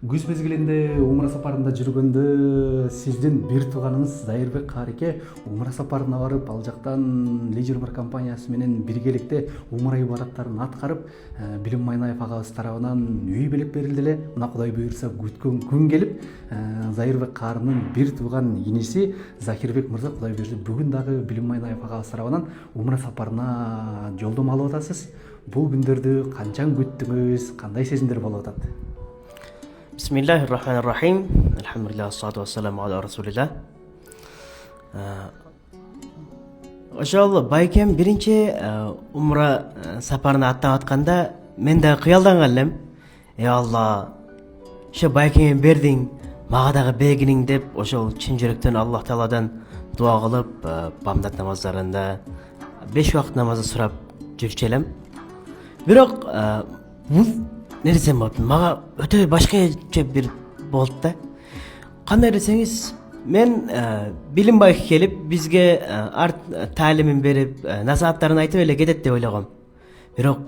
Күз мезгилинде умра сапарында жүргөндө сиздин бир тууганыңыз Зайырбек Карике умра сапарына барып, ал жактан Leisure Umra компаниясы менен биргеликте умра ибадаттарын аткарып, Билим Майнаев агабыз тарабынан үй белек берилди эле. Мына Кудай буйрса күткөн күн келип, Зайырбек Карынын бир тууган иниси Закирбек мырза Кудай буйрса бүгүн дагы Билим Майнаев агабыз тарабынан умра сапарына жолдомо алып атасыз. Бул күндөрдү канчан күттүңүз, кандай сезимдер болуп атат? Bismillahirrahmanirrahim. Elhamdülillah, salatu vesselamu ala Resulillah. Ошол байкем биринчи умра сапарына аттанып атканда мен да кыялданган элем. Алла, ошо байкеңе бердиң, мага дагы бергиниң деп ошол чын жүрөктөн Аллах Тааладан дуа кылып, бамдат намаздарында 5 убакыт намазды сурап жүрчү элем. Бирок бул нерсе мага өтө башкача бир болду да. Кандай десеңиз, мен билим байке келип бизге таалимин берип, насааттарын айтып эле кетет деп ойлогом. Бирок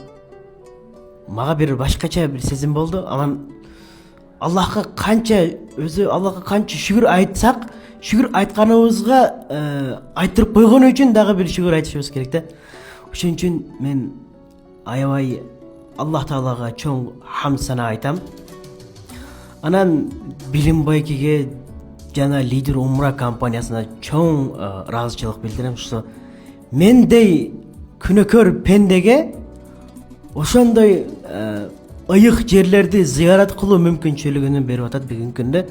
мага бир башкача бир сезим болду. Анан Аллахка канча шүгүр айтсак, шүгүр айтканыбызга айттырып койгон үчүн дагы бир шүгүр айтышыбыз керек да. Ошон үчүн мен аябай Аллах Таалага чоң хамд сана айтам. Анан Билим байкеге жана Leisure Umra компаниясына чоң ыраазычылык билдирем. Ошо мендей күнөкөр пендеге ошондой ыйык жерлерди зыярат кылуу мүмкүнчүлүгүн берип атат бүгүнкү күндө.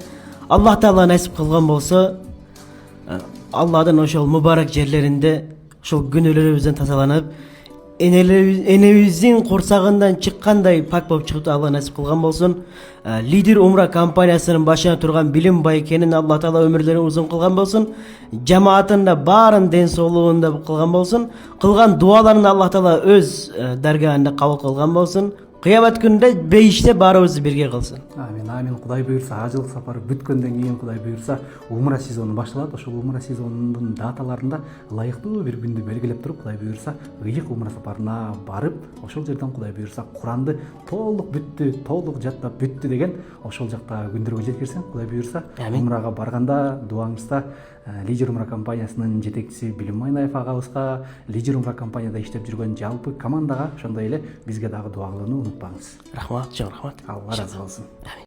Аллах Таала насип кылган болсо, Алладын ошол мубарак жерлеринде ошол күнөөлөрүбүздөн тазаланып, энебиздин курсагынан чыккандай пак болуп чыгып Алла насип кылган болсун. Leisure Umra компаниясынын башына турган Билим байкенин Алла Таала өмүрлөрүн узун кылган болсун. Жамаатында баарын ден соолугунда кылган болсун. Кылган дуаларын Алла Таала өз даргагында кабыл кылган болсун. Кыямат күнүндө бейиште баарыбызды бирге кылсын. Амин, амин. Кудай буйрса, ажылык сапары бүткөндөн кийин Кудай буйрса, умра сезону башталат. Ошол умра сезонунун даталарында ылайыктуу бир күндү белгилеп туруп, Кудай буйрса, ыйык умра сапарына барып, ошол жерден Кудай буйрса, Куранды толук бүттү, толук жаттап бүттү деген ошол жакта күндөргө жеткирсең, Кудай буйрса, умрага барганда дуаңызда Leisure Umra компаниясынын жетекчиси Билим Майнаев агабызга, Leisure Umra компанияда иштеп жүргөн жалпы командага, ошондой эле бизге дагы дуа кылууну унутпаңыз. Рахмат, чоң рахмат. Алла разы болсун.